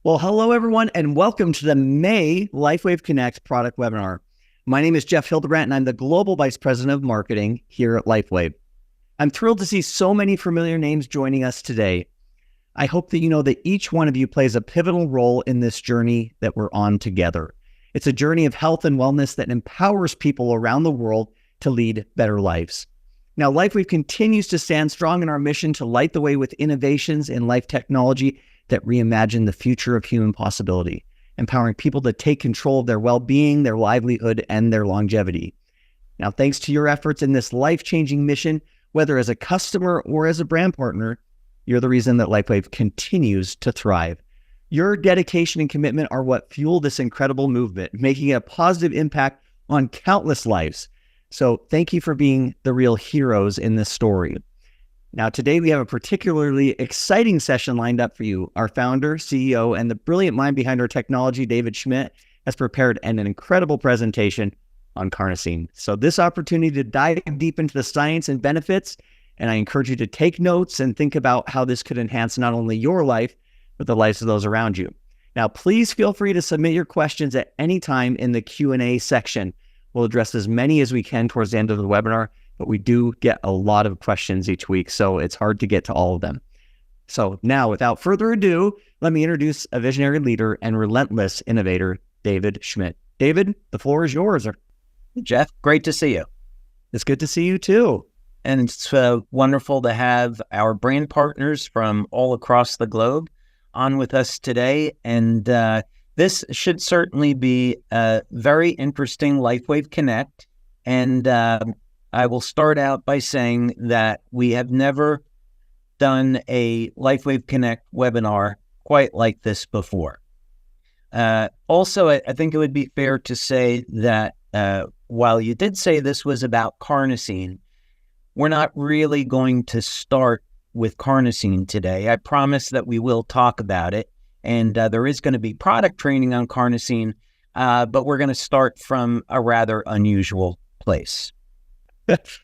Well, hello, everyone, and welcome to the May Lifewave Connect product webinar. My name is Jeff Hildebrandt, and I'm the Global Vice President of Marketing here at Lifewave. I'm thrilled to see so many familiar names joining us today. I hope that you know that each one of you plays a pivotal role in this journey that we're on together. It's a journey of health and wellness that empowers people around the world to lead better lives. Now, Lifewave continues to stand strong in our mission to light the way with innovations in life technology that reimagine the future of human possibility, empowering people to take control of their well-being, their livelihood, and their longevity. Now, thanks to your efforts in this life-changing mission, whether as a customer or as a brand partner, you're the reason that Lifewave continues to thrive. Your dedication and commitment are what fuel this incredible movement, making a positive impact on countless lives. So thank you for being the real heroes in this story. Now, today we have a particularly exciting session lined up for you. Our founder, CEO, and the brilliant mind behind our technology, David Schmidt, has prepared an incredible presentation on Carnosine. So this opportunity to dive deep into the science and benefits, and I encourage you to take notes and think about how this could enhance not only your life, but the lives of those around you. Now, please feel free to submit your questions at any time in the Q&A section. We'll address as many as we can towards the end of the webinar, but we do get a lot of questions each week, so it's hard to get to all of them. So now, without further ado, let me introduce a visionary leader and relentless innovator, David Schmidt. David, the floor is yours. Jeff, great to see you. It's good to see you too. And it's wonderful to have our brand partners from all across the globe on with us today. And this should certainly be a very interesting Lifewave Connect. And I will start out by saying that we have never done a Lifewave Connect webinar quite like this before. Also, I think it would be fair to say that while you did say this was about Carnosine, we're not really going to start with Carnosine today. I promise that we will talk about it, and there is going to be product training on Carnosine, but we're going to start from a rather unusual place.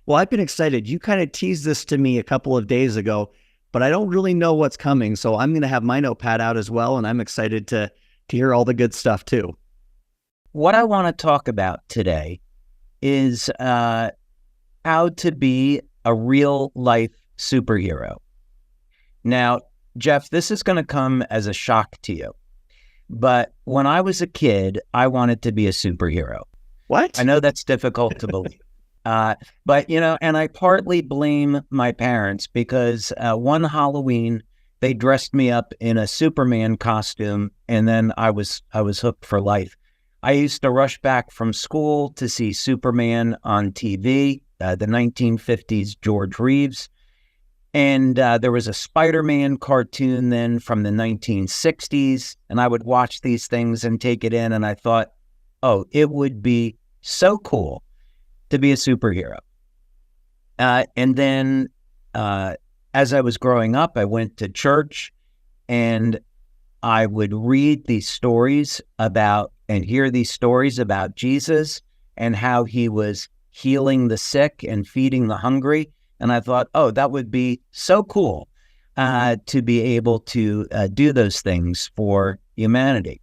Well, I've been excited. You kind of teased this to me a couple of days ago, but I don't really know what's coming. So I'm going to have my notepad out as well. And I'm excited to hear all the good stuff too. What I want to talk about today is how to be a real life superhero. Now, Jeff, this is going to come as a shock to you. But when I was a kid, I wanted to be a superhero. What? I know that's difficult to believe. But, you know, and I partly blame my parents because one Halloween, they dressed me up in a Superman costume, and then I was hooked for life. I used to rush back from school to see Superman on TV, the 1950s George Reeves. And there was a Spider-Man cartoon then from the 1960s, and I would watch these things and take it in, and I thought, oh, it would be so cool to be a superhero. And then as I was growing up, I went to church and I would read these stories about and hear these stories about Jesus and how he was healing the sick and feeding the hungry. And I thought, oh, that would be so cool to be able to do those things for humanity.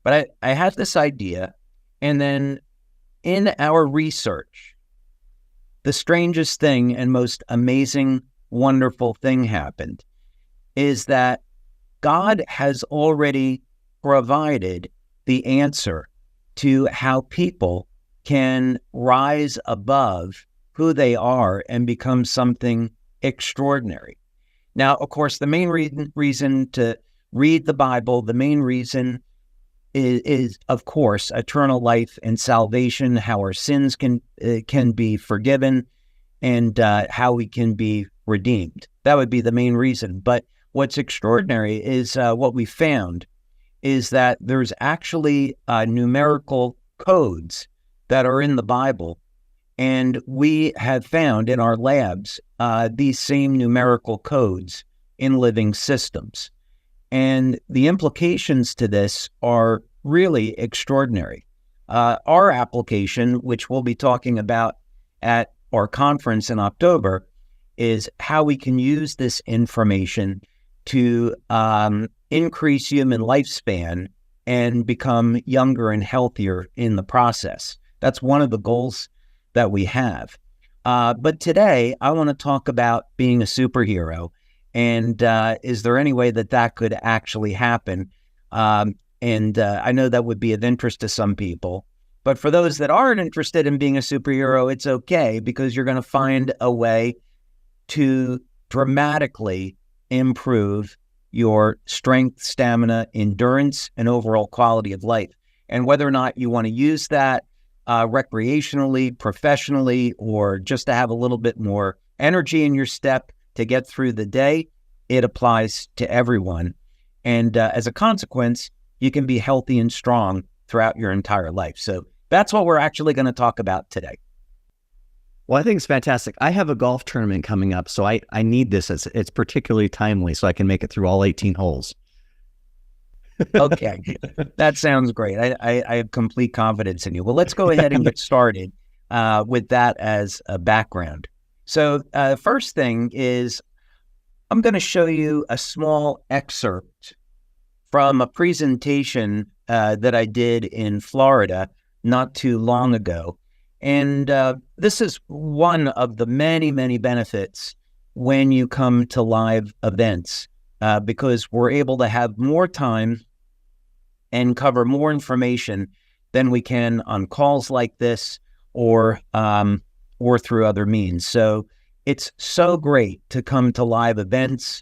But I had this idea, and then in our research, the strangest thing and most amazing, wonderful thing happened is that God has already provided the answer to how people can rise above who they are and become something extraordinary. Now, of course, the main reason to read the Bible, the main reason is, of course, eternal life and salvation, how our sins can be forgiven, and how we can be redeemed. That would be the main reason. But what's extraordinary is what we found is that there's actually numerical codes that are in the Bible, and we have found in our labs these same numerical codes in living systems. And the implications to this are really extraordinary. Our application, which we'll be talking about at our conference in October, is how we can use this information to increase human lifespan and become younger and healthier in the process. That's one of the goals that we have. But today, I want to talk about being a superhero. And is there any way that that could actually happen? And I know that would be of interest to some people. But for those that aren't interested in being a superhero, it's okay, because you're going to find a way to dramatically improve your strength, stamina, endurance, and overall quality of life. And whether or not you want to use that recreationally, professionally, or just to have a little bit more energy in your step to get through the day, it applies to everyone. And as a consequence, you can be healthy and strong throughout your entire life. So that's what we're actually going to talk about today. Well, I think it's fantastic. I have a golf tournament coming up, so I need this. It's particularly timely, so I can make it through all 18 holes. Okay, that sounds great. I have complete confidence in you. Well, let's go ahead and get started with that as a background. So first thing is, I'm going to show you a small excerpt from a presentation that I did in Florida not too long ago. And this is one of the many, many benefits when you come to live events, because we're able to have more time and cover more information than we can on calls like this or through other means. So it's so great to come to live events,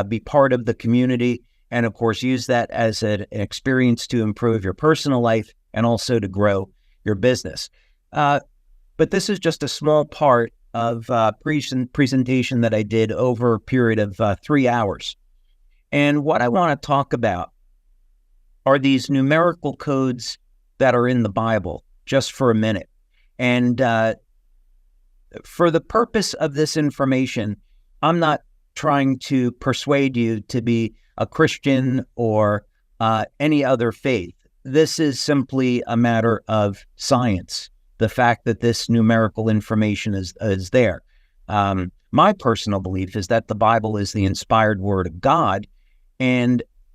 be part of the community, and of course use that as an experience to improve your personal life and also to grow your business. But this is just a small part of presentation that I did over a period of 3 hours. And what I want to talk about are these numerical codes that are in the Bible, just for a minute. And for the purpose of this information, I'm not trying to persuade you to be a Christian or any other faith. This is simply a matter of science, the fact that this numerical information is there. My personal belief is that the Bible is the inspired word of God,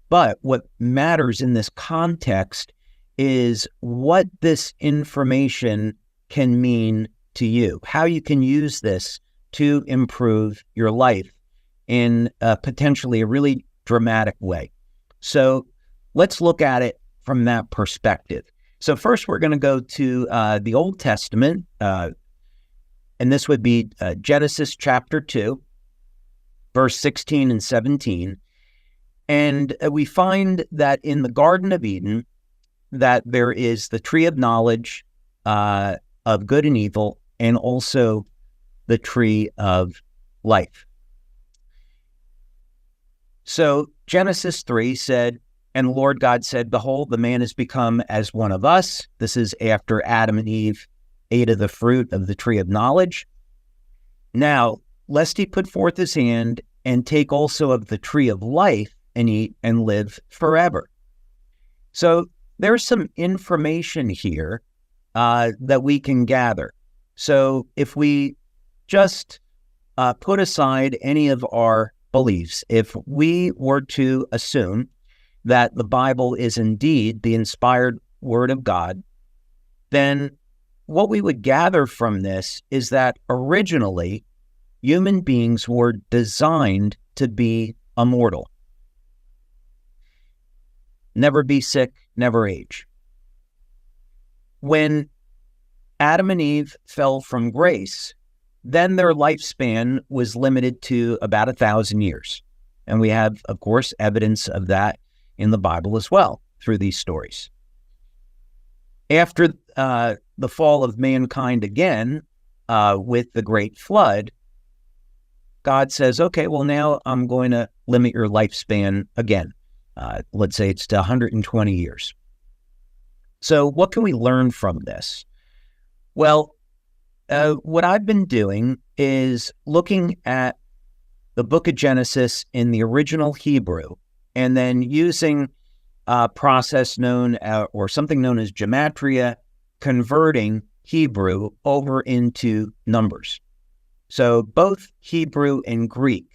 but what matters in this context is what this information can mean to you, how you can use this to improve your life in potentially a really dramatic way. So let's look at it from that perspective. So first, we're going to go to the Old Testament, and this would be Genesis chapter 2, verse 16 and 17. And we find that in the Garden of Eden, that there is the tree of knowledge of good and evil, and also the tree of life. So Genesis 3 said, "And the Lord God said, Behold, the man has become as one of us." This is after Adam and Eve ate of the fruit of the tree of knowledge. "Now, lest he put forth his hand and take also of the tree of life and eat and live forever." So there's some information here that we can gather. So if we just put aside any of our beliefs, if we were to assume that the Bible is indeed the inspired word of God, then what we would gather from this is that originally human beings were designed to be immortal. Never be sick, never age. When Adam and Eve fell from grace, then their lifespan was limited to about 1,000 years. And we have, of course, evidence of that in the Bible as well through these stories. After the fall of mankind again, with the great flood, God says, okay, well, now I'm going to limit your lifespan again. Let's say it's to 120 years. So what can we learn from this? Well, what I've been doing is looking at the book of Genesis in the original Hebrew, and then using a process known or something known as gematria, converting Hebrew over into numbers. So both Hebrew and Greek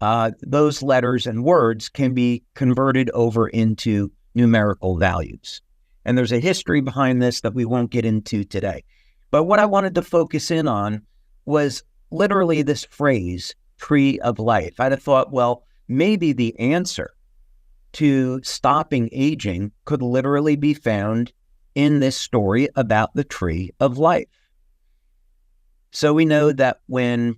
those letters and words can be converted over into numerical values. And there's a history behind this that we won't get into today. But what I wanted to focus in on was literally this phrase, tree of life. I'd have thought, well, maybe the answer to stopping aging could literally be found in this story about the tree of life. So we know that when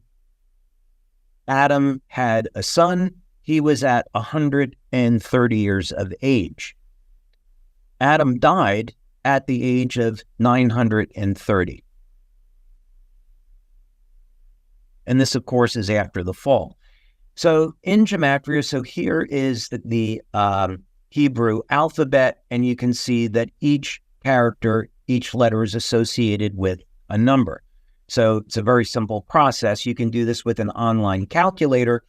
Adam had a son, he was at 130 years of age. Adam died at the age of 930. And this, of course, is after the fall. So in Gematria, so here is the Hebrew alphabet, and you can see that each character, each letter is associated with a number. So it's a very simple process. You can do this with an online calculator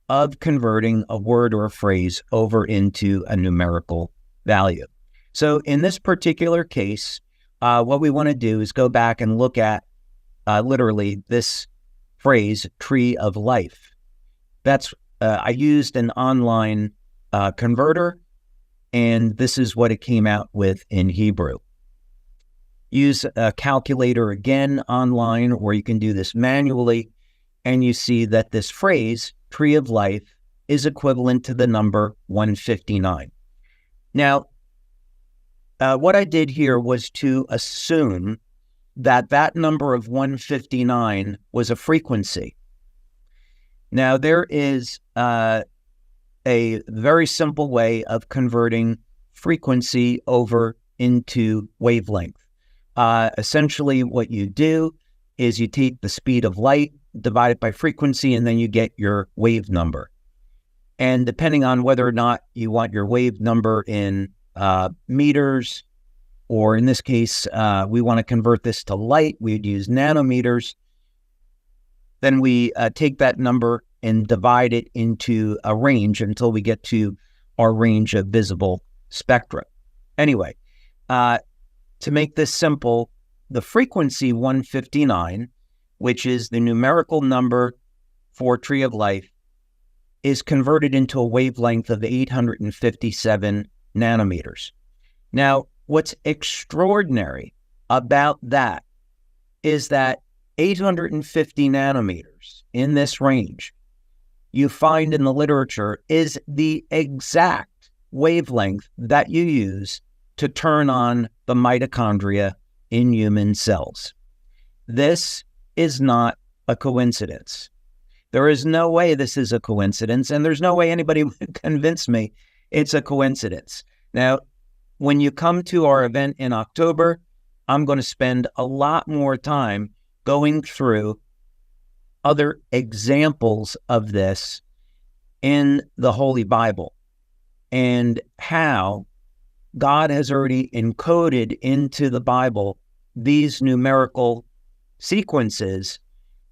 of converting a word or a phrase over into a numerical value. So in this particular case, what we want to do is go back and look at literally this phrase, tree of life. That's I used an online converter, and this is what it came out with in Hebrew. Use a calculator again online, or you can do this manually, and you see that this phrase, tree of life, is equivalent to the number 159. Now, what I did here was to assume that that number of 159 was a frequency. Now, there is a very simple way of converting frequency over into wavelength. Essentially, what you do is you take the speed of light, divide it by frequency, and then you get your wave number. And depending on whether or not you want your wave number in meters, or in this case, we want to convert this to light, we'd use nanometers. Then we take that number and divide it into a range until we get to our range of visible spectra. Anyway, to make this simple, the frequency 159, which is the numerical number for tree of life, is converted into a wavelength of 857 nanometers. Now, what's extraordinary about that is that 850 nanometers in this range you find in the literature is the exact wavelength that you use to turn on the mitochondria in human cells. This is not a coincidence. There is no way this is a coincidence, and there's no way anybody would convince me it's a coincidence. Now, when you come to our event in October, I'm going to spend a lot more time going through other examples of this in the Holy Bible and how God has already encoded into the Bible these numerical sequences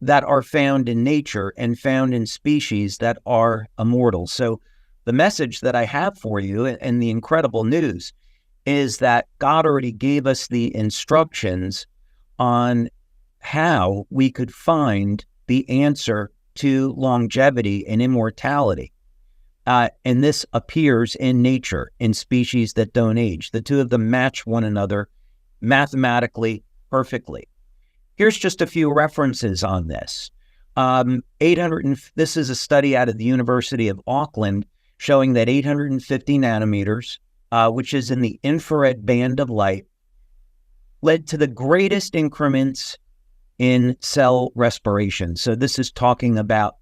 that are found in nature and found in species that are immortal. So the message that I have for you and the incredible news is that God already gave us the instructions on how we could find the answer to longevity and immortality. And this appears in nature, in species that don't age. The two of them match one another mathematically perfectly. Here's just a few references on this. This is a study out of the University of Auckland showing that 850 nanometers, which is in the infrared band of light, led to the greatest increments in cell respiration. So this is talking about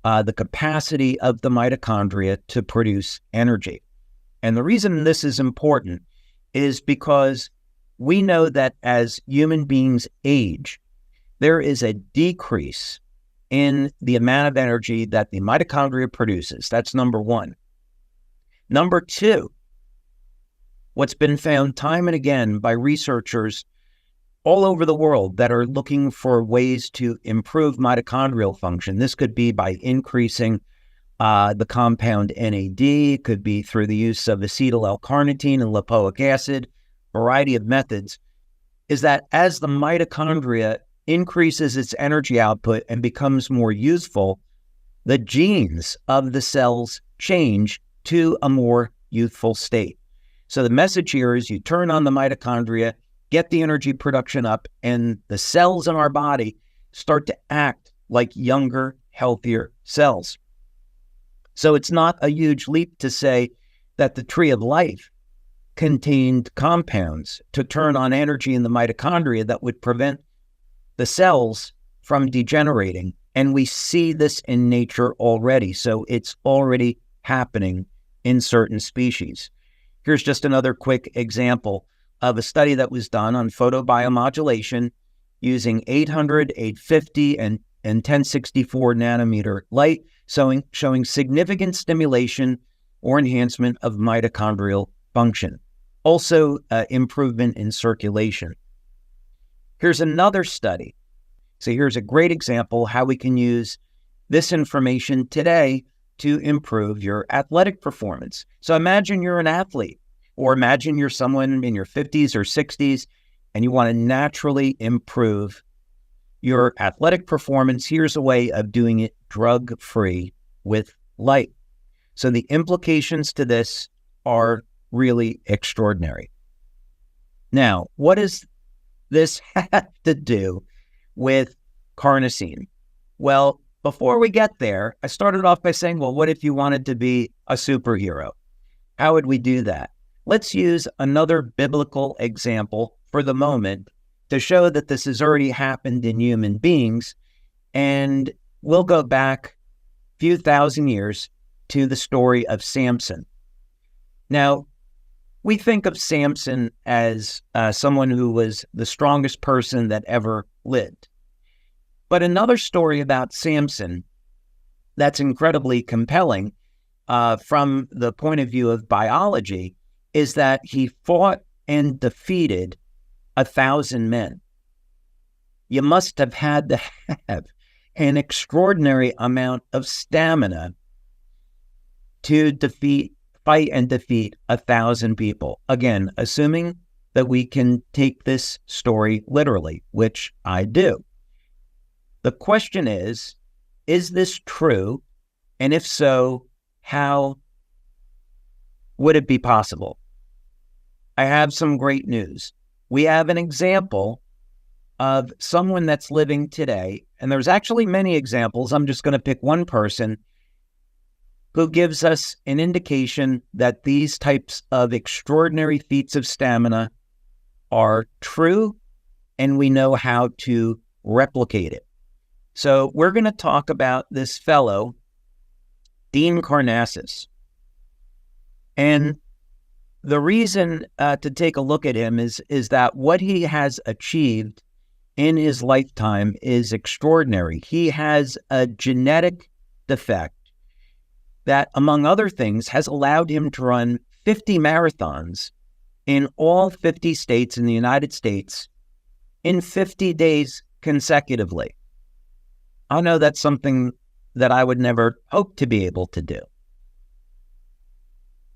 the capacity of the mitochondria to produce energy. And the reason this is important is because we know that as human beings age, there is a decrease in the amount of energy that the mitochondria produces. That's number one. Number two, what's been found time and again by researchers all over the world that are looking for ways to improve mitochondrial function. This could be by increasing the compound NAD, could be through the use of acetyl L-carnitine and lipoic acid, variety of methods, is that as the mitochondria increases its energy output and becomes more useful, the genes of the cells change to a more youthful state. So the message here is you turn on the mitochondria, get the energy production up, and the cells in our body start to act like younger, healthier cells. So it's not a huge leap to say that the tree of life contained compounds to turn on energy in the mitochondria that would prevent the cells from degenerating. And we see this in nature already. So it's already happening in certain species. Here's just another quick example of a study that was done on photobiomodulation using 800, 850, and 1064 nanometer light, showing significant stimulation or enhancement of mitochondrial function. Also, improvement in circulation. Here's another study. So here's a great example how we can use this information today to improve your athletic performance. So imagine you're an athlete, or imagine you're someone in your 50s or 60s, and you want to naturally improve your athletic performance. Here's a way of doing it drug-free with light. So the implications to this are really extraordinary. Now, what does this have to do with carnosine? Well, before we get there, I started off by saying, well, what if you wanted to be a superhero? How would we do that? Let's use another biblical example for the moment to show that this has already happened in human beings. And we'll go back a few thousand years to the story of Samson. Now, we think of Samson as someone who was the strongest person that ever lived. But another story about Samson that's incredibly compelling from the point of view of biology is that he fought and defeated 1,000 men. You must have had to have an extraordinary amount of stamina to fight and defeat 1,000 people. Again, assuming that we can take this story literally, which I do. The question is this true? And if so, how would it be possible? I have some great news. We have an example of someone that's living today, and there's actually many examples. I'm just going to pick one person who gives us an indication that these types of extraordinary feats of stamina are true, and we know how to replicate it. So we're going to talk about this fellow, Dean Karnazes. And the reason to take a look at him is that what he has achieved in his lifetime is extraordinary. He has a genetic defect that, among other things, has allowed him to run 50 marathons in all 50 states in the United States in 50 days consecutively. I know that's something that I would never hope to be able to do.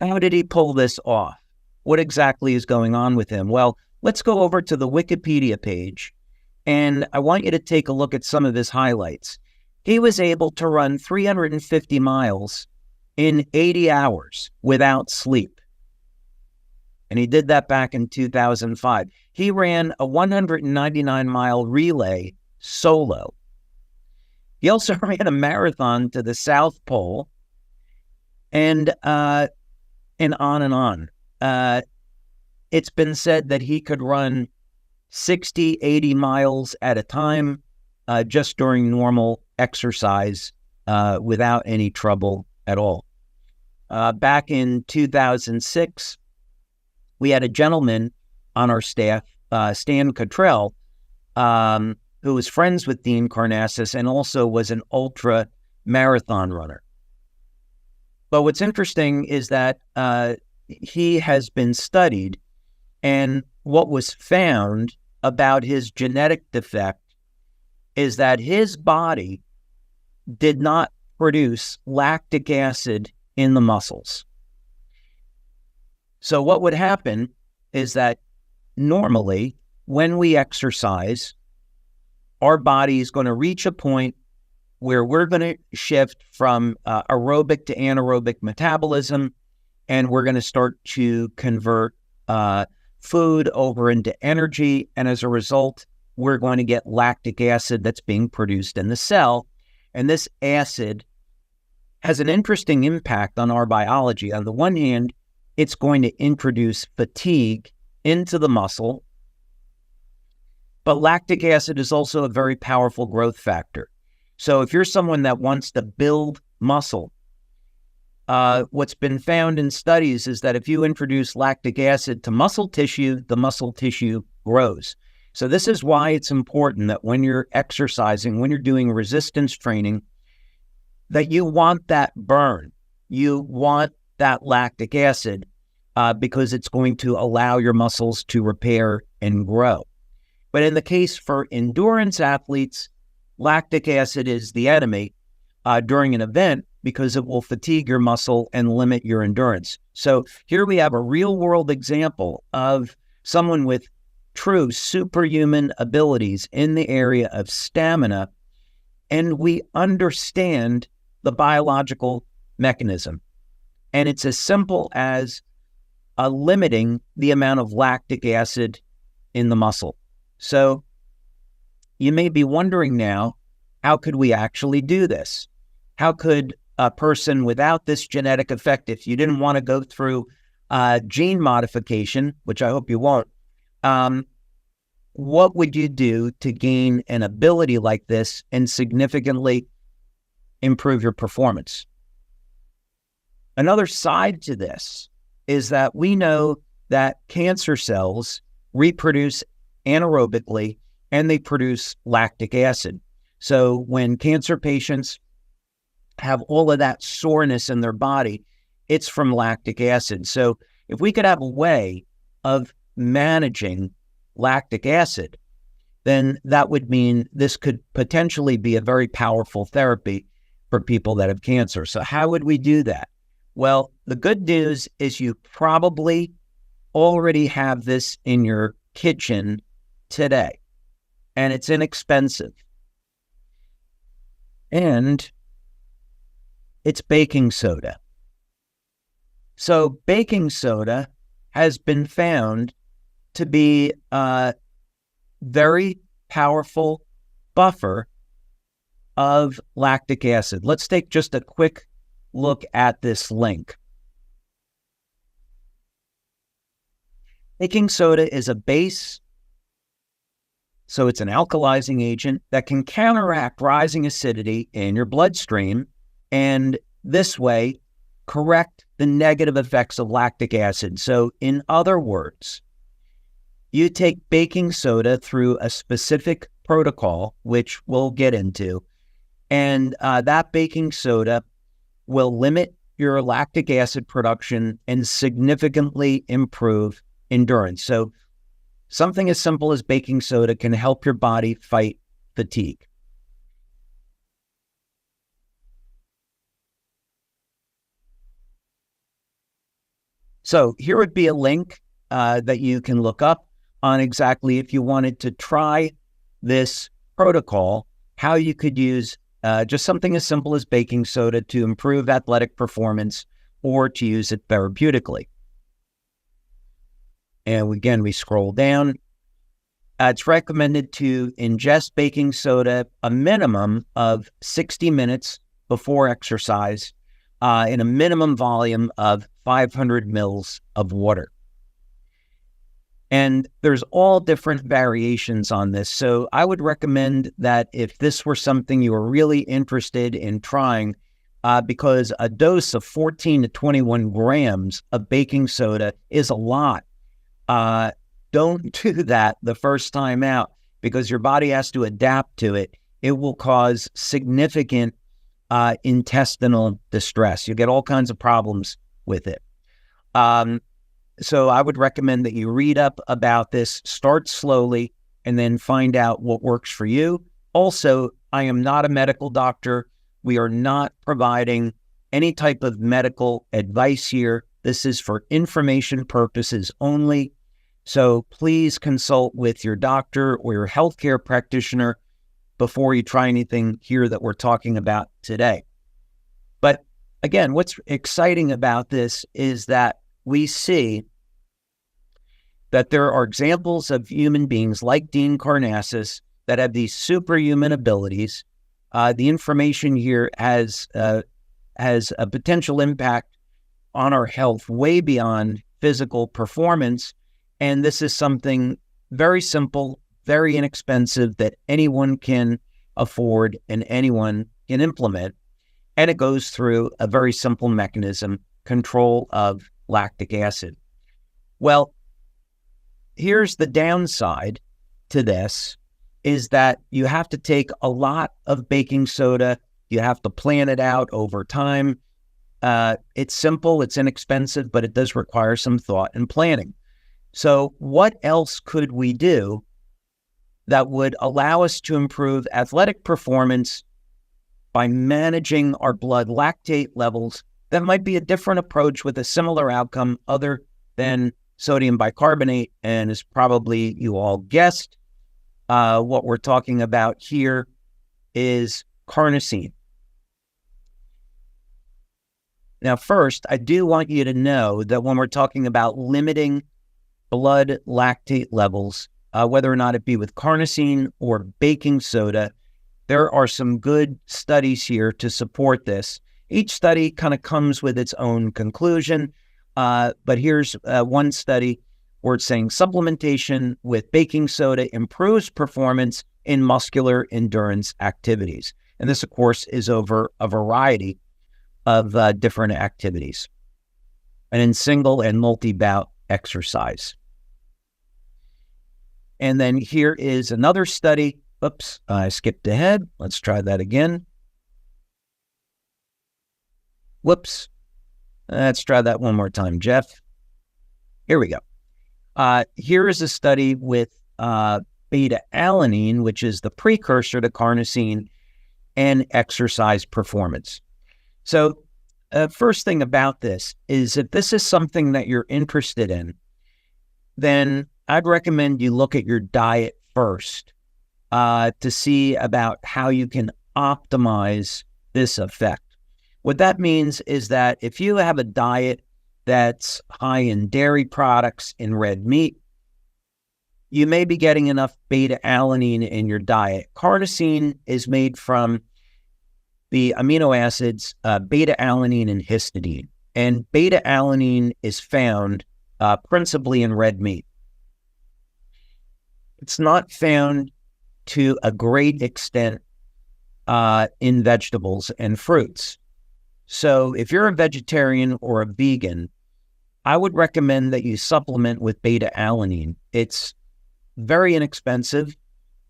How did he pull this off? What exactly is going on with him? Well, let's go over to the Wikipedia page, and I want you to take a look at some of his highlights. He was able to run 350 miles in 80 hours without sleep. And he did that back in 2005. He ran a 199-mile relay solo. He also ran a marathon to the South Pole, and on and on. It's been said that he could run 60, 80 miles at a time just during normal exercise without any trouble at all. Back in 2006, we had a gentleman on our staff, Stan Cottrell, who was friends with Dean Karnazes and also was an ultra marathon runner. But what's interesting is that he has been studied, and what was found about his genetic defect is that his body did not produce lactic acid in the muscles. So what would happen is that normally when we exercise, our body is going to reach a point where we're going to shift from aerobic to anaerobic metabolism, and we're going to start to convert food over into energy. And as a result, we're going to get lactic acid that's being produced in the cell. And this acid has an interesting impact on our biology. On the one hand, it's going to introduce fatigue into the muscle, but lactic acid is also a very powerful growth factor. So if you're someone that wants to build muscle, what's been found in studies is that if you introduce lactic acid to muscle tissue, the muscle tissue grows. So this is why it's important that when you're exercising, when you're doing resistance training, that you want that burn. You want that lactic acid because it's going to allow your muscles to repair and grow. But in the case for endurance athletes, lactic acid is the enemy during an event because it will fatigue your muscle and limit your endurance. So here we have a real-world example of someone with true superhuman abilities in the area of stamina, and we understand the biological mechanism. And it's as simple as limiting the amount of lactic acid in the muscle. So you may be wondering now, how could we actually do this? How could a person without this genetic effect, if you didn't want to go through gene modification, which I hope you won't, what would you do to gain an ability like this and significantly improve your performance? Another side to this is that we know that cancer cells reproduce anaerobically and they produce lactic acid. So when cancer patients have all of that soreness in their body, it's from lactic acid. So if we could have a way of managing lactic acid, then that would mean this could potentially be a very powerful therapy for people that have cancer. So how would we do that? Well, the good news is you probably already have this in your kitchen today, and it's inexpensive. And it's baking soda. So baking soda has been found to be a very powerful buffer of lactic acid. Let's take just a quick look at this link. Baking soda is a base, so it's an alkalizing agent that can counteract rising acidity in your bloodstream and this way correct the negative effects of lactic acid. So in other words, you take baking soda through a specific protocol, which we'll get into, and that baking soda will limit your lactic acid production and significantly improve endurance. So something as simple as baking soda can help your body fight fatigue. So here would be a link that you can look up on exactly if you wanted to try this protocol, how you could use just something as simple as baking soda to improve athletic performance or to use it therapeutically. And again, we scroll down. It's recommended to ingest baking soda a minimum of 60 minutes before exercise in a minimum volume of 500 mils of water. And there's all different variations on this. So I would recommend that if this were something you were really interested in trying, because a dose of 14 to 21 grams of baking soda is a lot. Don't do that the first time out because your body has to adapt to it. It will cause significant intestinal distress. You get all kinds of problems with it. So I would recommend that you read up about this, start slowly, and then find out what works for you. Also, I am not a medical doctor. We are not providing any type of medical advice here. This is for information purposes only. So please consult with your doctor or your healthcare practitioner before you try anything here that we're talking about today. But again, what's exciting about this is that we see that there are examples of human beings like Dean Karnazes that have these superhuman abilities. The information here has a potential impact on our health way beyond physical performance. And this is something very simple, very inexpensive that anyone can afford and anyone can implement. And it goes through a very simple mechanism, control of lactic acid. Well, here's the downside to this, is that you have to take a lot of baking soda. You have to plan it out over time. It's simple, it's inexpensive, but it does require some thought and planning. So what else could we do that would allow us to improve athletic performance by managing our blood lactate levels? That might be a different approach with a similar outcome other than sodium bicarbonate. And as probably you all guessed, what we're talking about here is carnosine. Now, first, I do want you to know that when we're talking about limiting blood lactate levels, whether or not it be with carnosine or baking soda, there are some good studies here to support this. Each study kind of comes with its own conclusion, but here's one study where it's saying supplementation with baking soda improves performance in muscular endurance activities. And this, of course, is over a variety of different activities, and in single and multi-bout exercise. And then here is another study. Oops, I skipped ahead. Let's try that again. Whoops. Let's try that one more time, Jeff. Here we go. Here is a study with beta-alanine, which is the precursor to carnosine, and exercise performance. So first thing about this is if this is something that you're interested in, then I'd recommend you look at your diet first to see about how you can optimize this effect. What that means is that if you have a diet that's high in dairy products, in red meat, you may be getting enough beta-alanine in your diet. Carnosine is made from the amino acids beta-alanine and histidine. And beta-alanine is found principally in red meat. It's not found to a great extent in vegetables and fruits. So if you're a vegetarian or a vegan, I would recommend that you supplement with beta-alanine. It's very inexpensive.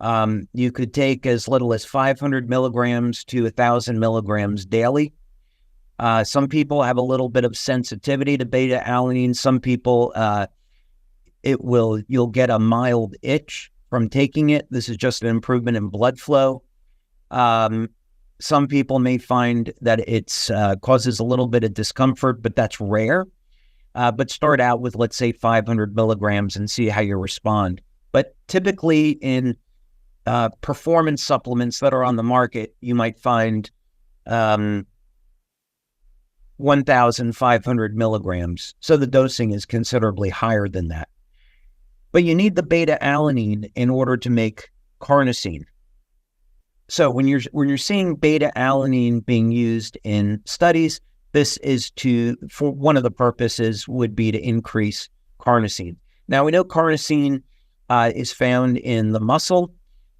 You could take as little as 500 milligrams to 1,000 milligrams daily. Some people have a little bit of sensitivity to beta-alanine. Some people, you'll get a mild itch from taking it. This is just an improvement in blood flow. Some people may find that it's causes a little bit of discomfort, but that's rare. But start out with, let's say, 500 milligrams and see how you respond. But typically in performance supplements that are on the market, you might find 1,500 milligrams. So the dosing is considerably higher than that. But you need the beta-alanine in order to make carnosine. So when you're seeing beta-alanine being used in studies, this is for one of the purposes would be to increase carnosine. Now we know carnosine is found in the muscle.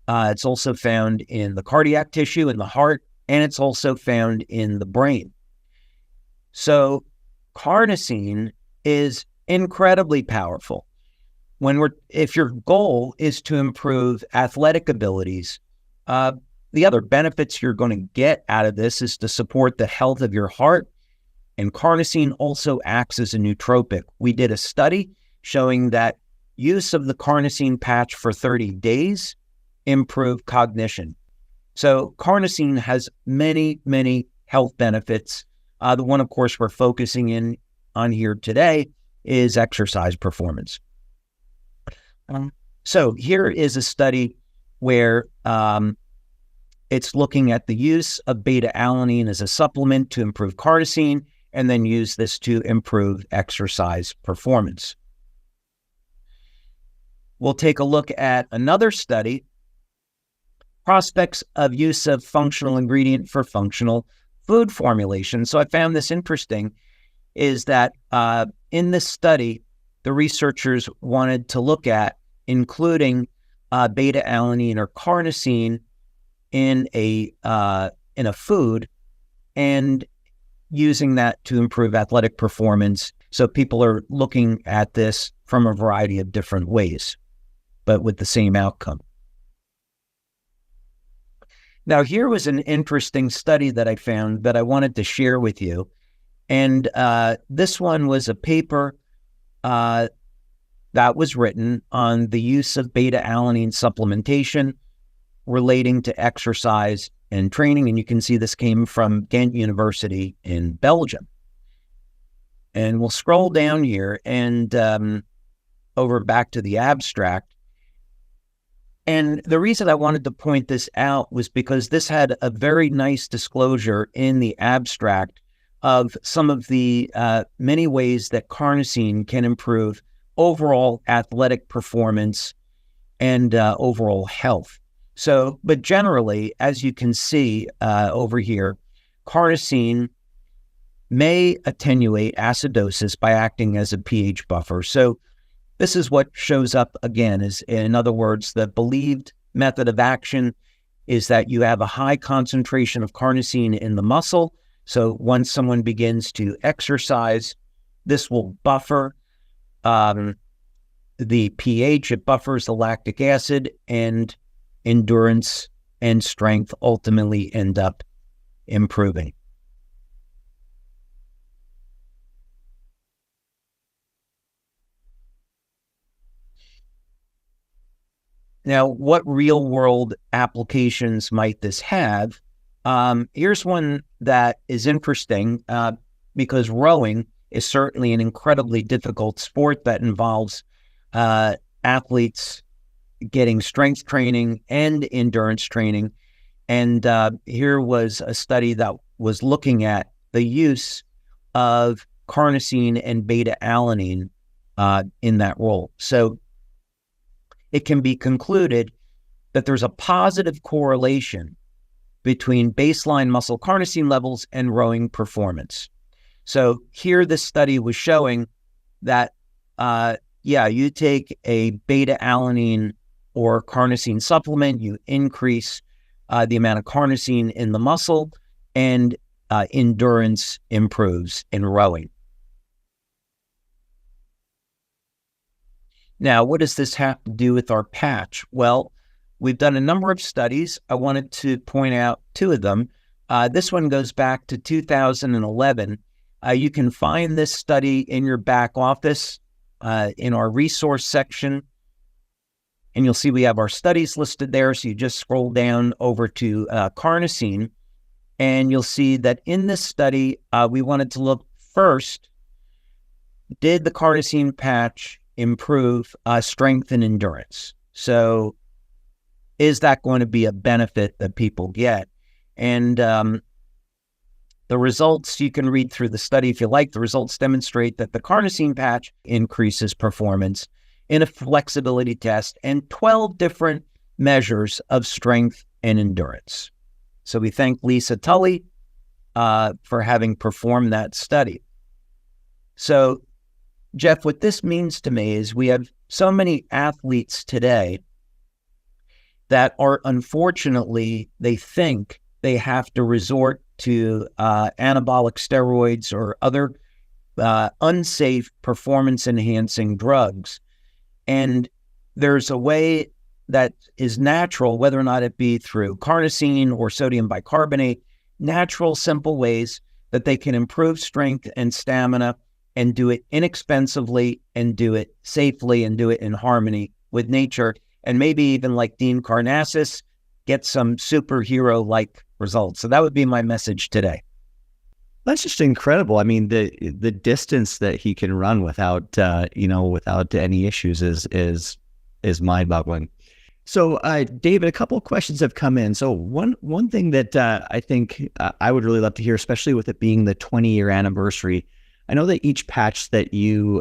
It's also found in the cardiac tissue, in the heart, and it's also found in the brain. So carnosine is incredibly powerful. If your goal is to improve athletic abilities, the other benefits you're going to get out of this is to support the health of your heart. And carnosine also acts as a nootropic. We did a study showing that use of the carnosine patch for 30 days improved cognition. So carnosine has many, many health benefits. The one, of course, we're focusing on here today is exercise performance. So here is a study where it's looking at the use of beta-alanine as a supplement to improve carnosine, and then use this to improve exercise performance. We'll take a look at another study, prospects of use of functional ingredient for functional food formulation. So I found this interesting, is that in this study, the researchers wanted to look at including beta-alanine or carnosine in a food and using that to improve athletic performance. So people are looking at this from a variety of different ways, but with the same outcome. Now, here was an interesting study that I found that I wanted to share with you. And this one was a paper that was written on the use of beta-alanine supplementation relating to exercise and training. And you can see this came from Ghent University in Belgium. And we'll scroll down here and over back to the abstract. And the reason I wanted to point this out was because this had a very nice disclosure in the abstract of some of the many ways that carnosine can improve overall athletic performance and overall health. So, but generally, as you can see over here, carnosine may attenuate acidosis by acting as a pH buffer. So this is what shows up again, is, in other words, the believed method of action is that you have a high concentration of carnosine in the muscle. So once someone begins to exercise, this will buffer the pH, it buffers the lactic acid, and endurance and strength ultimately end up improving. Now, what real-world applications might this have? Here's one that is interesting because rowing is certainly an incredibly difficult sport that involves athletes getting strength training and endurance training. And here was a study that was looking at the use of carnosine and beta-alanine in that role. So it can be concluded that there's a positive correlation between baseline muscle carnosine levels and rowing performance. So here this study was showing that, you take a beta-alanine or carnosine supplement, you increase the amount of carnosine in the muscle, and endurance improves in rowing. Now, what does this have to do with our patch? Well, we've done a number of studies. I wanted to point out two of them. This one goes back to 2011. You can find this study in your back office in our resource section, and you'll see we have our studies listed there. So you just scroll down over to carnosine, and you'll see that in this study, we wanted to look first, did the carnosine patch improve strength and endurance? So is that going to be a benefit that people get? And the results, you can read through the study if you like. The results demonstrate that the carnosine patch increases performance in a flexibility test and 12 different measures of strength and endurance. So we thank Lisa Tully for having performed that study. So Jeff, what this means to me is we have so many athletes today that are, unfortunately, they think they have to resort to anabolic steroids or other unsafe performance-enhancing drugs. And there's a way that is natural, whether or not it be through carnosine or sodium bicarbonate, natural, simple ways that they can improve strength and stamina and do it inexpensively and do it safely and do it in harmony with nature. And maybe even like Dean Karnazes, get some superhero-like results. So that would be my message today. That's just incredible. I mean, the distance that he can run without without any issues is mind-boggling. So, David, a couple of questions have come in. So, one thing that I think I would really love to hear, especially with it being the 20-year anniversary, I know that each patch that you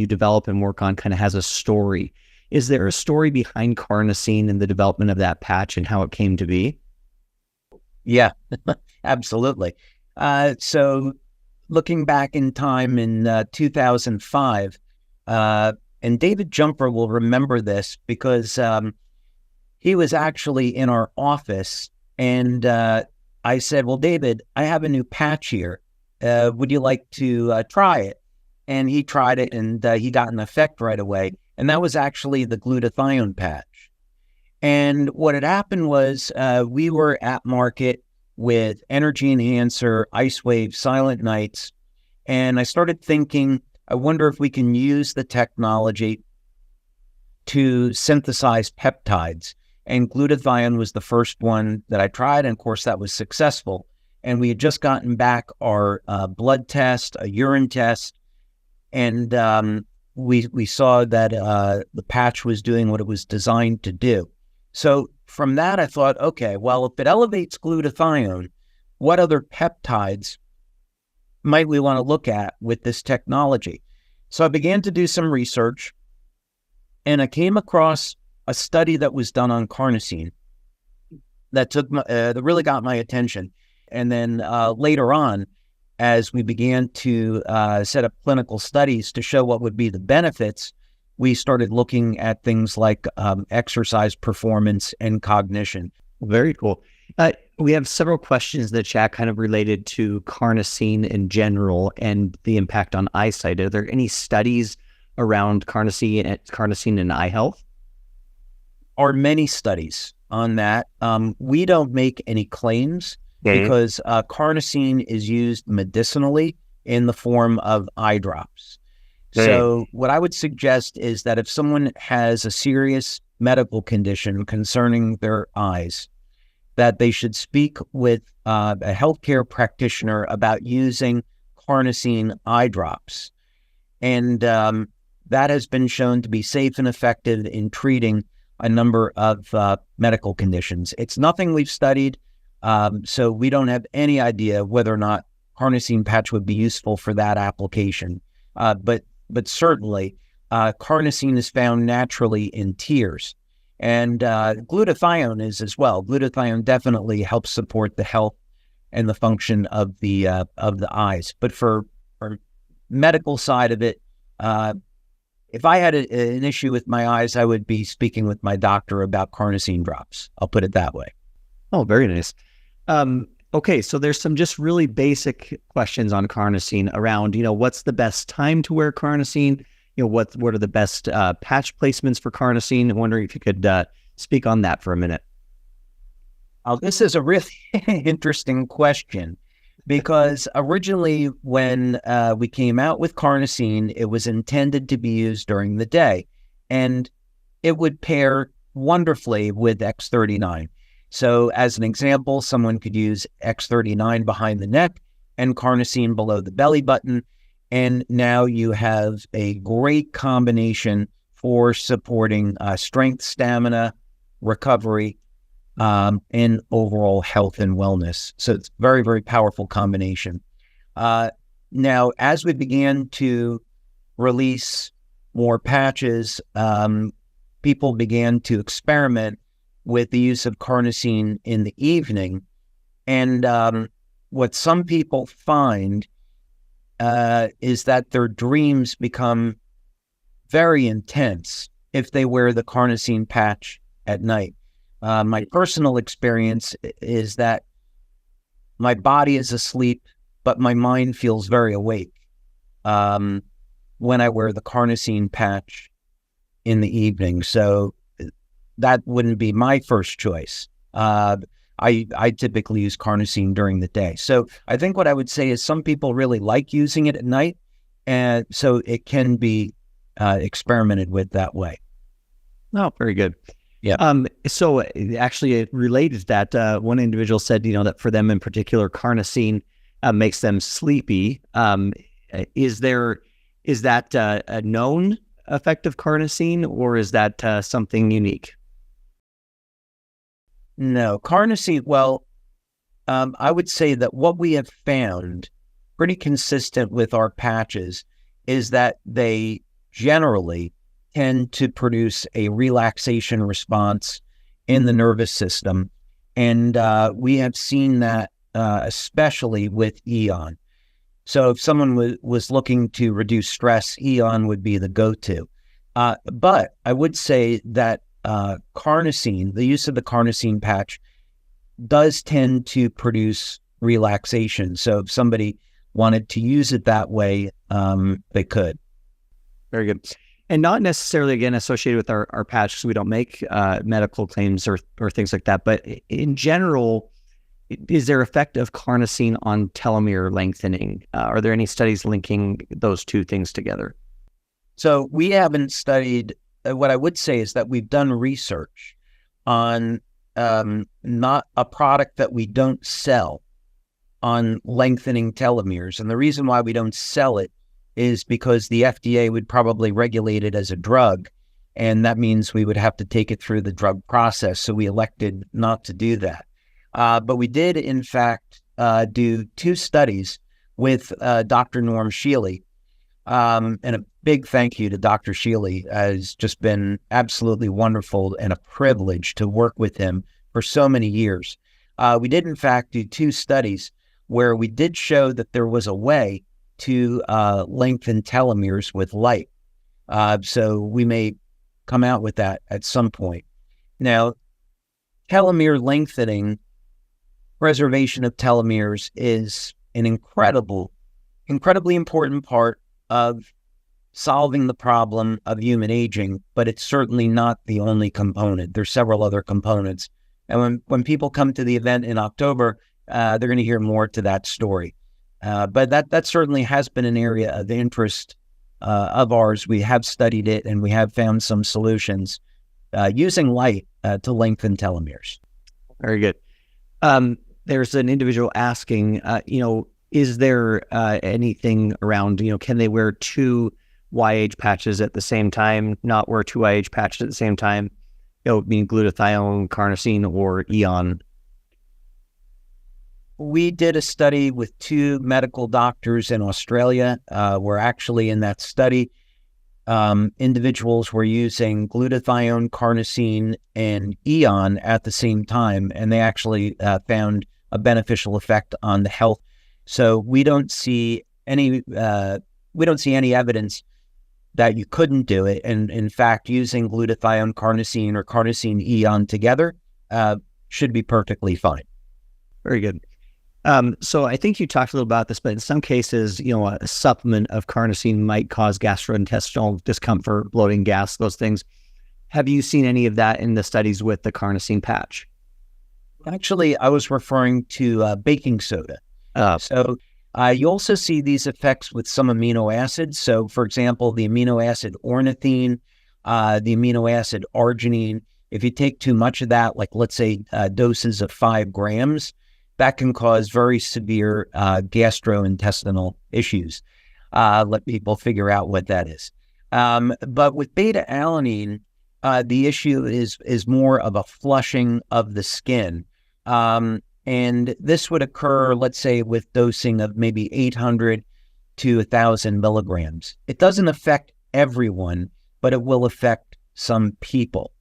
develop and work on kind of has a story. Is there a story behind Carnosine and the development of that patch and how it came to be? Yeah, absolutely. So looking back in time in 2005, and David Jumper will remember this because he was actually in our office, and I said, well, David, I have a new patch here. Would you like to try it? And he tried it, and he got an effect right away. And that was actually the glutathione patch. And what had happened was we were at market with Energy Enhancer, Ice Wave, Silent Nights. And I started thinking, I wonder if we can use the technology to synthesize peptides. And glutathione was the first one that I tried. And of course, that was successful. And we had just gotten back our blood test, a urine test. And we saw that the patch was doing what it was designed to do. So from that, I thought, okay, well, if it elevates glutathione, what other peptides might we want to look at with this technology? So I began to do some research, and I came across a study that was done on carnosine that really got my attention. And then later on, as we began to set up clinical studies to show what would be the benefits, we started looking at things like exercise performance and cognition. Very cool. We have several questions that chat kind of related to carnosine in general and the impact on eyesight. Are there any studies around carnosine and eye health? Are many studies on that. We don't make any claims because carnosine is used medicinally in the form of eye drops. So what I would suggest is that if someone has a serious medical condition concerning their eyes, that they should speak with a healthcare practitioner about using carnosine eye drops. And that has been shown to be safe and effective in treating a number of medical conditions. It's nothing we've studied, so we don't have any idea whether or not carnosine patch would be useful for that application. But certainly, carnosine is found naturally in tears, and glutathione is as well. Glutathione definitely helps support the health and the function of the eyes. But for medical side of it, if I had an issue with my eyes, I would be speaking with my doctor about carnosine drops. I'll put it that way. Oh, very nice. Okay, so there's some just really basic questions on carnosine around, what's the best time to wear carnosine? What are the best patch placements for carnosine? I'm wondering if you could speak on that for a minute. This is a really interesting question because originally when we came out with carnosine, it was intended to be used during the day, and it would pair wonderfully with X39. So as an example, someone could use X39 behind the neck and carnosine below the belly button. And now you have a great combination for supporting strength, stamina, recovery, and overall health and wellness. So it's a very, very powerful combination. Now, as we began to release more patches, people began to experiment with the use of carnosine in the evening. And what some people find is that their dreams become very intense if they wear the carnosine patch at night. My personal experience is that my body is asleep, but my mind feels very awake when I wear the carnosine patch in the evening. So that wouldn't be my first choice. I typically use carnosine during the day. So I think what I would say is some people really like using it at night, and so it can be experimented with that way. Oh, very good. Yeah. So actually it related to that. One individual said, that for them in particular, carnosine makes them sleepy. Is that a known effect of carnosine, or is that something unique? No, carnosine. Well, I would say that what we have found pretty consistent with our patches is that they generally tend to produce a relaxation response in the nervous system. And we have seen that especially with Eon. So if someone was looking to reduce stress, Eon would be the go-to. But I would say that carnosine, the use of the carnosine patch, does tend to produce relaxation. So if somebody wanted to use it that way, they could. Very good. And not necessarily, again, associated with our patch, because we don't make medical claims or things like that. But in general, is there effect of carnosine on telomere lengthening? Are there any studies linking those two things together? So we haven't studied, what I would say is that we've done research on not a product that we don't sell on lengthening telomeres. And the reason why we don't sell it is because the FDA would probably regulate it as a drug, and that means we would have to take it through the drug process. So we elected not to do that. But we did, in fact, do 2 studies with Dr. Norm Shealy. And a big thank you to Dr. Shealy. Has just been absolutely wonderful and a privilege to work with him for so many years. We did, in fact, do 2 studies where we did show that there was a way to lengthen telomeres with light. So we may come out with that at some point. Now, telomere lengthening, preservation of telomeres is an incredibly important part of solving the problem of human aging, but it's certainly not the only component. There's several other components. And when people come to the event in October, they're going to hear more to that story. But that certainly has been an area of interest of ours. We have studied it, and we have found some solutions using light to lengthen telomeres. Very good. There's an individual asking, is there anything around, can they wear 2 YAge patches at the same time, not wear 2 YAge patches at the same time? Meaning glutathione, carnosine, or Eon? We did a study with 2 medical doctors in Australia. We're actually in that study. Individuals were using glutathione, carnosine, and Eon at the same time, and they actually found a beneficial effect on the health. So we don't see any evidence that you couldn't do it. And in fact, using glutathione, carnosine, or carnosine Eon together should be perfectly fine. Very good. So I think you talked a little about this, but in some cases, a supplement of carnosine might cause gastrointestinal discomfort, bloating, gas, those things. Have you seen any of that in the studies with the carnosine patch? Actually, I was referring to baking soda. So you also see these effects with some amino acids. So, for example, the amino acid ornithine, the amino acid arginine. If you take too much of that, like let's say doses of 5 grams, that can cause very severe gastrointestinal issues. Let people figure out what that is. But with beta-alanine, the issue is more of a flushing of the skin. And this would occur, let's say, with dosing of maybe 800 to 1,000 milligrams. It doesn't affect everyone, but it will affect some people.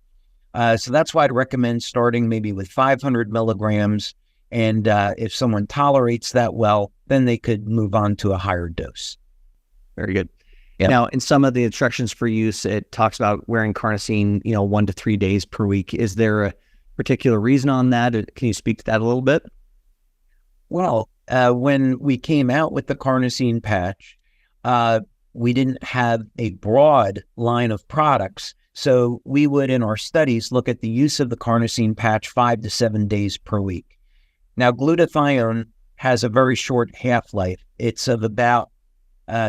So that's why I'd recommend starting maybe with 500 milligrams. And if someone tolerates that well, then they could move on to a higher dose. Very good. Yep. Now, in some of the instructions for use, it talks about wearing carnosine, 1 to 3 days per week. Is there a particular reason on that? Can you speak to that a little bit? Well, when we came out with the carnosine patch, we didn't have a broad line of products. So we would, in our studies, look at the use of the carnosine patch 5 to 7 days per week. Now, glutathione has a very short half-life. It's of about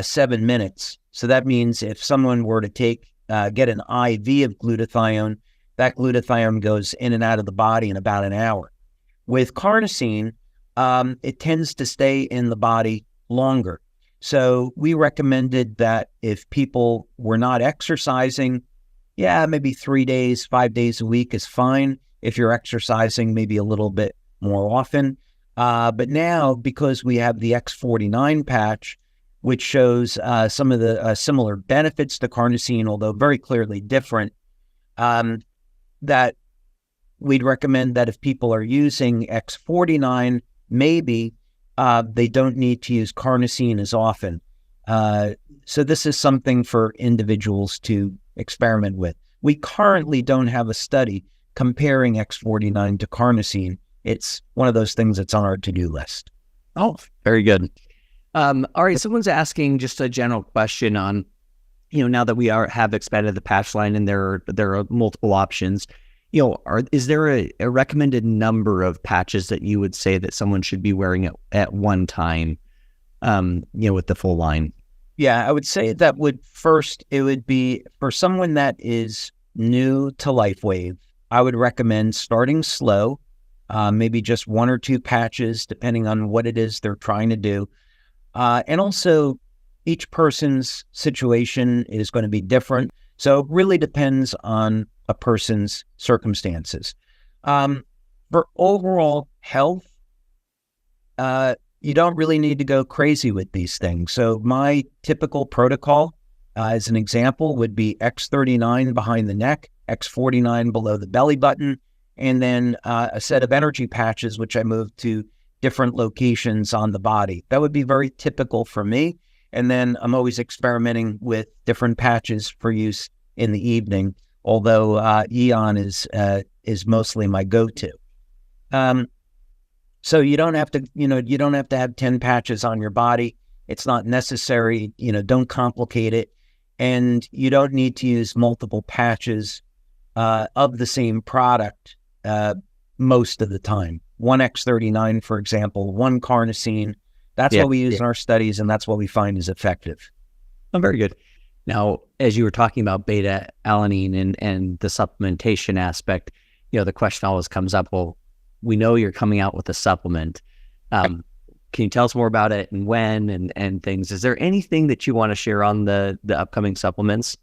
7 minutes. So that means if someone were to get an IV of glutathione, that glutathione goes in and out of the body in about an hour. With carnosine, it tends to stay in the body longer. So we recommended that if people were not exercising, maybe 3 days, 5 days a week is fine. if you're exercising maybe a little bit more often. But now, because we have the X39 patch, which shows some of the similar benefits to carnosine, although very clearly different, that we'd recommend that if people are using X49, maybe they don't need to use carnosine as often. So this is something for individuals to experiment with. We currently don't have a study comparing X49 to carnosine. It's one of those things that's on our to-do list. Oh, very good. All right, someone's asking just a general question on, now that we have expanded the patch line and there are multiple options, is there a recommended number of patches that you would say that someone should be wearing at one time, with the full line? Yeah, I would say that it would be for someone that is new to Lifewave, I would recommend starting slow, maybe just 1 or 2 patches, depending on what it is they're trying to do. And also, each person's situation is going to be different. So it really depends on a person's circumstances. For overall health, you don't really need to go crazy with these things. So my typical protocol, as an example, would be X39 behind the neck, X49 below the belly button, and then a set of energy patches, which I move to different locations on the body. That would be very typical for me. And then I'm always experimenting with different patches for use in the evening, although Eon is mostly my go-to. So you don't have to, have 10 patches on your body. It's not necessary, don't complicate it. And you don't need to use multiple patches of the same product most of the time. 1 X39, for example, 1 carnosine. That's what we use in our studies, and that's what we find is effective. Oh, very good. Now, as you were talking about beta-alanine and the supplementation aspect, the question always comes up, well, we know you're coming out with a supplement. Can you tell us more about it and when and things? Is there anything that you want to share on the upcoming supplements?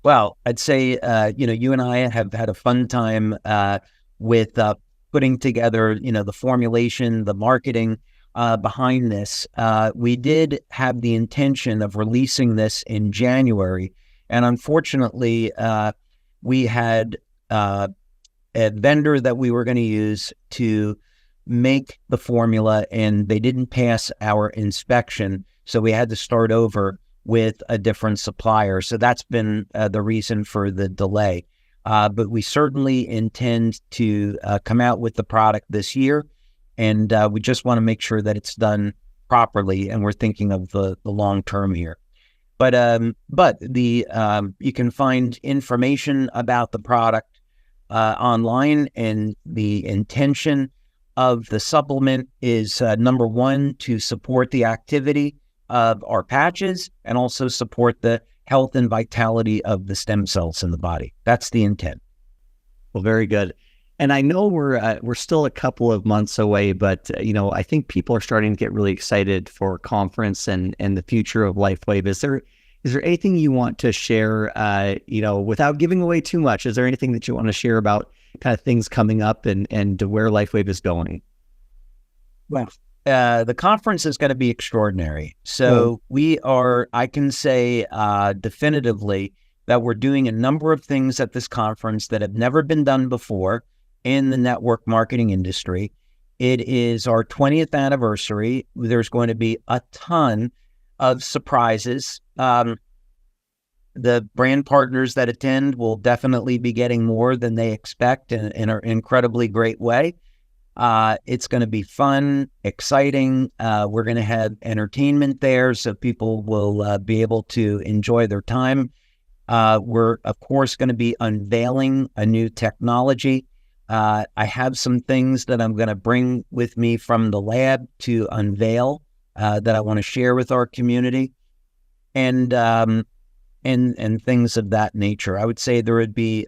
Well, I'd say, you and I have had a fun time with putting together, the formulation, the marketing behind this. We did have the intention of releasing this in January. And unfortunately, we had a vendor that we were going to use to make the formula, and they didn't pass our inspection. So we had to start over with a different supplier. So that's been the reason for the delay. But we certainly intend to come out with the product this year. And we just want to make sure that it's done properly. And we're thinking of the long term here. But you can find information about the product online, and the intention of the supplement is number one, to support the activity of our patches and also support the health and vitality of the stem cells in the body. That's the intent. Well, very good. And I know we're still a couple of months away, but I think people are starting to get really excited for conference and the future of Lifewave. Is there anything you want to share, without giving away too much? Is there anything that you want to share about kind of things coming up and where Lifewave is going? Well, the conference is going to be extraordinary. So I can say definitively that we're doing a number of things at this conference that have never been done before in the network marketing industry. It is our 20th anniversary. There's going to be a ton of surprises. The brand partners that attend will definitely be getting more than they expect in an incredibly great way. It's going to be fun, exciting. We're going to have entertainment there, so people will be able to enjoy their time. We're, of course, going to be unveiling a new technology. I have some things that I'm going to bring with me from the lab to unveil that I want to share with our community, and things of that nature. I would say there would be,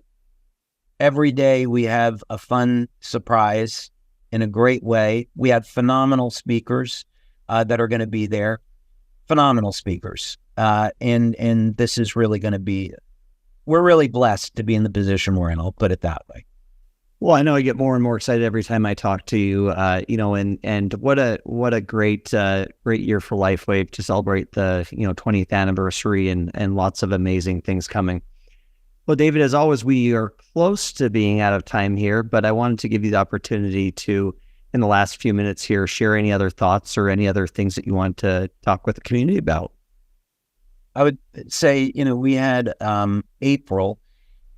every day we have a fun surprise in a great way. We have phenomenal speakers that are going to be there, phenomenal speakers. And this is really going to be, we're really blessed to be in the position we're in. I'll put it that way. Well, I know I get more and more excited every time I talk to you, and what a great year for Lifewave to celebrate the 20th anniversary and lots of amazing things coming. Well, David, as always, we are close to being out of time here, but I wanted to give you the opportunity to, in the last few minutes here, share any other thoughts or any other things that you want to talk with the community about. I would say, we had April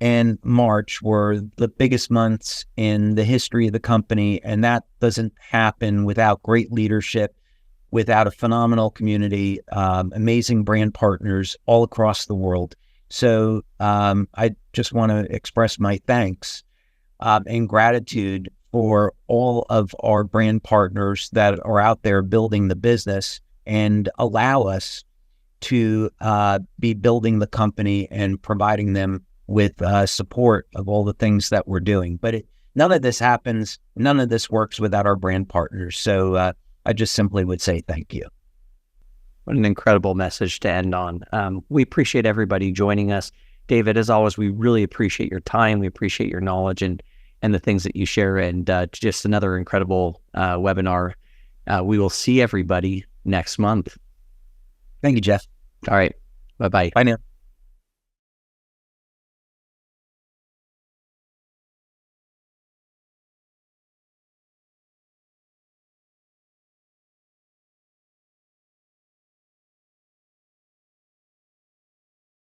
and March were the biggest months in the history of the company, and that doesn't happen without great leadership, without a phenomenal community, amazing brand partners all across the world. So I just want to express my thanks and gratitude for all of our brand partners that are out there building the business and allow us to be building the company and providing them with support of all the things that we're doing. But none of this happens, none of this works without our brand partners. So I just simply would say thank you. What an incredible message to end on. We appreciate everybody joining us. David, as always, we really appreciate your time. We appreciate your knowledge and the things that you share, and just another incredible webinar. We will see everybody next month. Thank you, Jeff. All right. Bye-bye. Bye now.